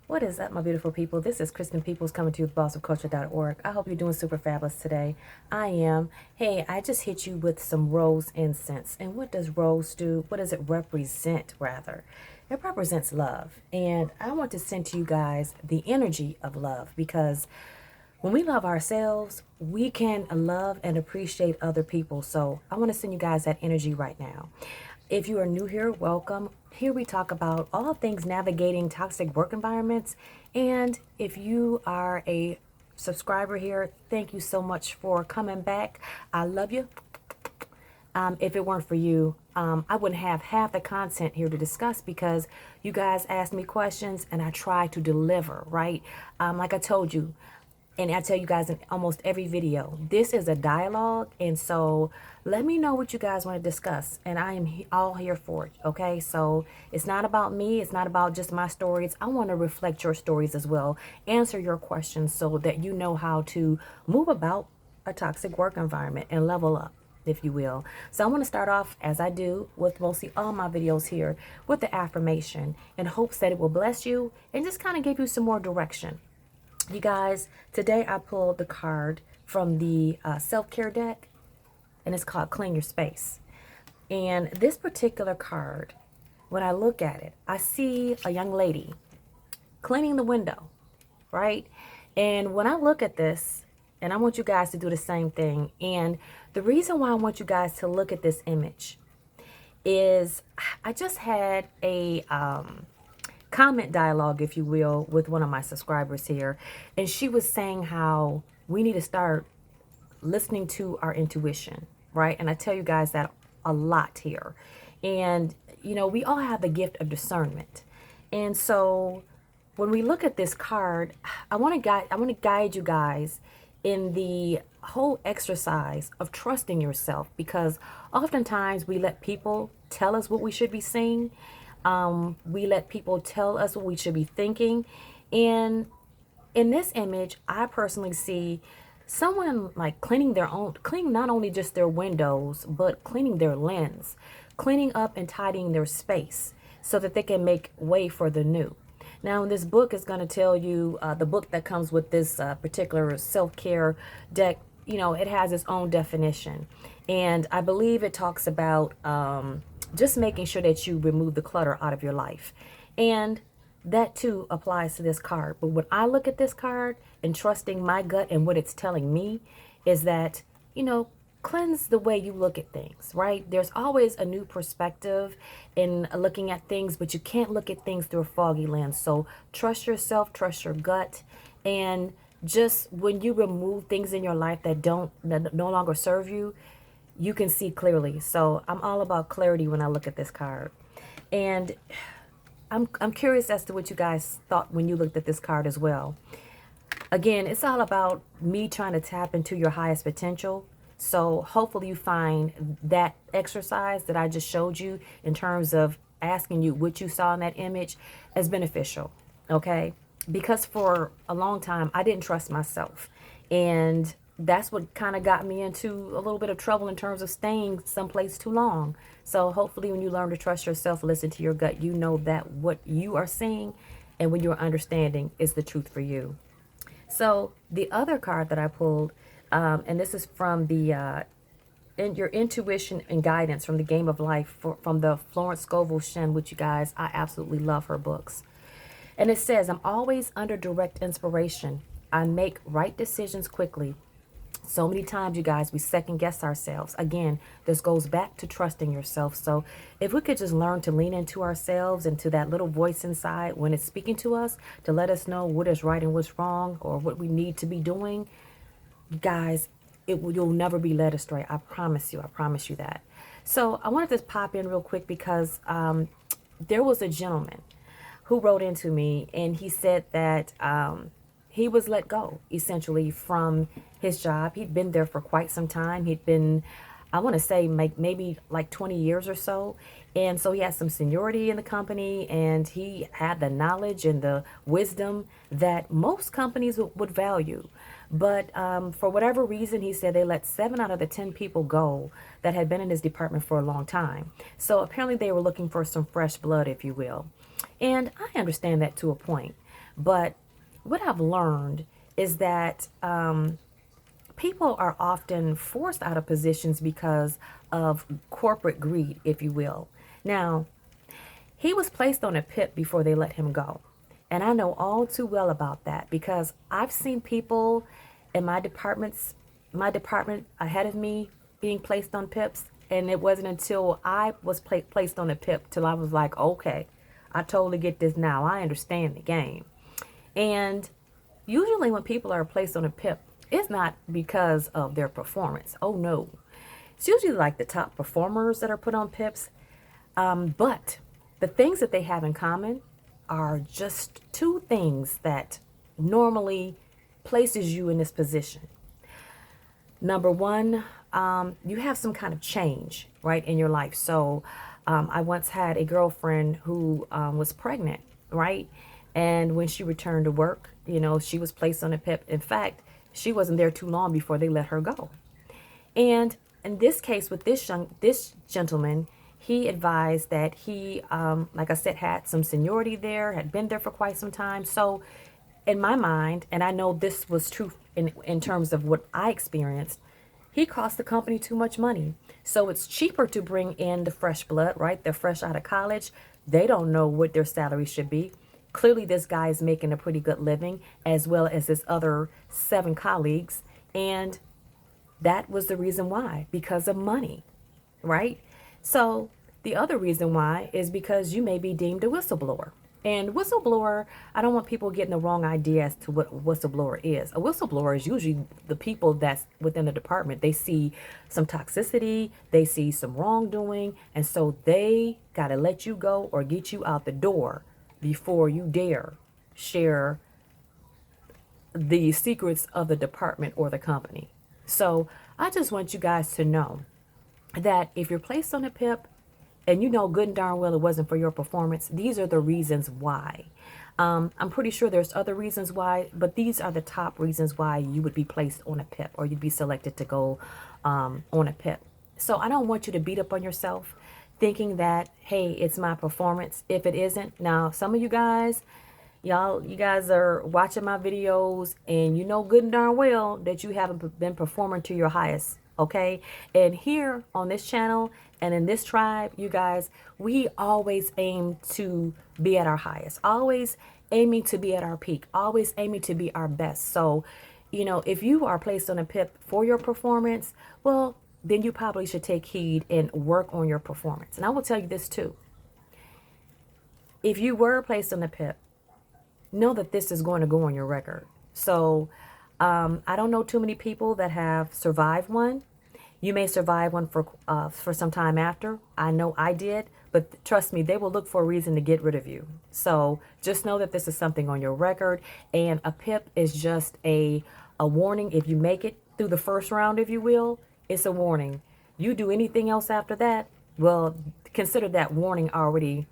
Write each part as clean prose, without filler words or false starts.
What is up, my beautiful people? This is Kristen Peoples coming to you with bossofculture.org. I hope you're doing super fabulous today. I am. Hey, I just hit you with some rose incense. And what does rose do? What does it represent, rather? It represents love. And I want to send to you guys the energy of love because when we love ourselves, we can love and appreciate other people. So I want to send you guys that energy right now. If you are new here, welcome. Here we talk about all things navigating toxic work environments. And if you are a subscriber here, thank you so much for coming back. I love you. If it weren't for you, I wouldn't have half the content here to discuss because you guys asked me questions and I try to deliver, right? Like I told you, and I tell you guys in almost every video, this is a dialogue. And so let me know what you guys want to discuss. And I am all here for it. Okay. So it's not about me. It's not about just my stories. I want to reflect your stories as well. Answer your questions so that you know how to move about a toxic work environment and level up, if you will. So I want to start off, as I do with mostly all my videos here, with the affirmation in hopes that it will bless you and just kind of give you some more direction. You guys, today I pulled the card from the self-care deck, and it's called Clean Your Space. And this particular card, when I look at it, I see a young lady cleaning the window, right? And when I look at this, and I want you guys to do the same thing, and the reason why I want you guys to look at this image is I just had a comment dialogue, if you will, with one of my subscribers here. And she was saying how we need to start listening to our intuition, right? And I tell you guys that a lot here. And, you know, we all have the gift of discernment. And so when we look at this card, I want to guide you guys in the whole exercise of trusting yourself, because oftentimes we let people tell us what we should be seeing. We let people tell us what we should be thinking. And in this image, I personally see someone like cleaning not only just their windows, but cleaning their lens, cleaning up and tidying their space so that they can make way for the new. Now, this book is going to tell you, the book that comes with this particular self-care deck, you know, it has its own definition. And I believe it talks about just making sure that you remove the clutter out of your life. And that too applies to this card. But when I look at this card and trusting my gut and what it's telling me is that, you know, cleanse the way you look at things, right? There's always a new perspective in looking at things, but you can't look at things through a foggy lens. So trust yourself, trust your gut. And just when you remove things in your life that no longer serve you, you can see clearly. So I'm all about clarity when I look at this card. And I'm curious as to what you guys thought when you looked at this card as well. Again, it's all about me trying to tap into your highest potential. So hopefully you find that exercise that I just showed you in terms of asking you what you saw in that image as beneficial. Okay? Because for a long time, I didn't trust myself. And that's what kind of got me into a little bit of trouble in terms of staying someplace too long. So hopefully when you learn to trust yourself, listen to your gut, you know that what you are seeing and what you're understanding is the truth for you. So the other card that I pulled, and this is from the your intuition and guidance from the Game of Life from the Florence Scovel Shen, which you guys, I absolutely love her books. And it says, I'm always under direct inspiration. I make right decisions quickly. So many times, you guys, we second guess ourselves. Again, this goes back to trusting yourself. So if we could just learn to lean into ourselves and to that little voice inside when it's speaking to us to let us know what is right and what's wrong or what we need to be doing, guys, you'll never be led astray. I promise you. I promise you that. So I wanted to pop in real quick because there was a gentleman who wrote into me and he said that he was let go essentially from his job. He'd been there for quite some time. He'd been, I want to say maybe like 20 years or so. And so he had some seniority in the company and he had the knowledge and the wisdom that most companies would value. But for whatever reason, he said they let 7 out of the 10 people go that had been in his department for a long time. So apparently they were looking for some fresh blood, if you will. And I understand that to a point. But what I've learned is that people are often forced out of positions because of corporate greed, if you will. Now, he was placed on a PIP before they let him go. And I know all too well about that because I've seen people in my department ahead of me being placed on PIPs. And it wasn't until I was placed on a PIP till I was like, okay, I totally get this now. I understand the game. And usually when people are placed on a PIP, it's not because of their performance. Oh no. It's usually like the top performers that are put on PIPs. But the things that they have in common are just two things that normally places you in this position. Number one, you have some kind of change, right, in your life. So I once had a girlfriend who was pregnant, right? And when she returned to work, she was placed on a PIP. In fact, she wasn't there too long before they let her go. And in this case, with this gentleman, he advised that he, like I said, had some seniority there, had been there for quite some time. So in my mind, and I know this was true in terms of what I experienced, he cost the company too much money. So it's cheaper to bring in the fresh blood, right? They're fresh out of college. They don't know what their salary should be. Clearly, this guy is making a pretty good living, as well as his other 7 colleagues. And that was the reason why, because of money, right? So the other reason why is because you may be deemed a whistleblower. And whistleblower, I don't want people getting the wrong idea as to what a whistleblower is. A whistleblower is usually the people that's within the department. They see some toxicity, they see some wrongdoing, and so they got to let you go or get you out the door before you dare share the secrets of the department or the company. So I just want you guys to know that if you're placed on a PIP and you know good and darn well it wasn't for your performance, these are the reasons why. I'm pretty sure there's other reasons why, but these are the top reasons why you would be placed on a PIP or you'd be selected to go on a PIP. So I don't want you to beat up on yourself thinking that, hey, it's my performance. If it isn't, now some of you guys, you guys are watching my videos and you know good and darn well that you haven't been performing to your highest, okay? And here on this channel and in this tribe, you guys, we always aim to be at our highest, always aiming to be at our peak, always aiming to be our best. So, if you are placed on a PIP for your performance, well, then you probably should take heed and work on your performance. And I will tell you this too. If you were placed on a PIP, know that this is going to go on your record. So I don't know too many people that have survived one. You may survive one for some time after. I know I did, but trust me, they will look for a reason to get rid of you. So just know that this is something on your record, and a PIP is just a warning. If you make it through the first round, if you will, it's a warning. You do anything else after that, well, consider that warning already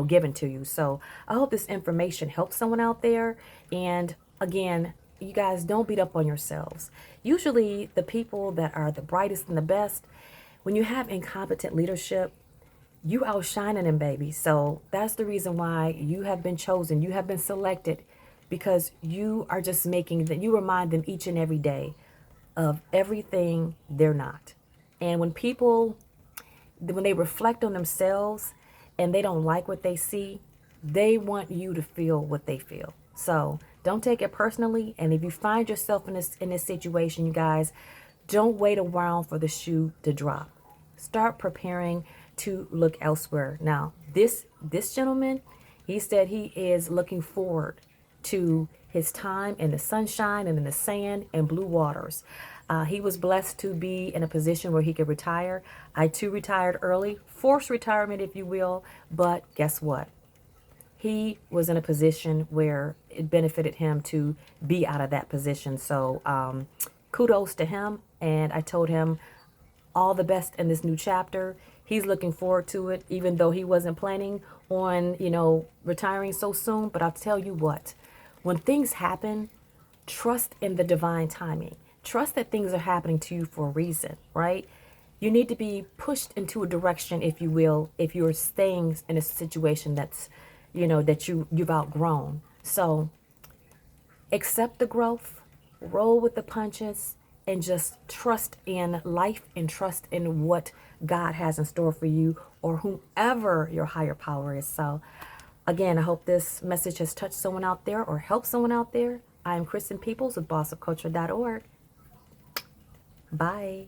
given to you. So I hope this information helps someone out there. And again, you guys, don't beat up on yourselves. Usually the people that are the brightest and the best, when you have incompetent leadership, you outshining them, baby. So that's the reason why you have been chosen. You have been selected because you are just making that you remind them each and every day of everything they're not. And when they reflect on themselves and they don't like what they see, they want you to feel what they feel. So don't take it personally. And if you find yourself in this situation, you guys, don't wait around for the shoe to drop. Start preparing to look elsewhere. Now, this gentleman, he said he is looking forward to his time in the sunshine and in the sand and blue waters. He was blessed to be in a position where he could retire. I too retired early, forced retirement, if you will. But guess what? He was in a position where it benefited him to be out of that position. So kudos to him. And I told him all the best in this new chapter. He's looking forward to it, even though he wasn't planning on, retiring so soon. But I'll tell you what, when things happen, trust in the divine timing. Trust that things are happening to you for a reason, right? You need to be pushed into a direction, if you will, if you're staying in a situation that's, that you've outgrown. So accept the growth, roll with the punches, and just trust in life and trust in what God has in store for you or whomever your higher power is. So, again, I hope this message has touched someone out there or helped someone out there. I am Kristen Peoples with bossofculture.org. Bye.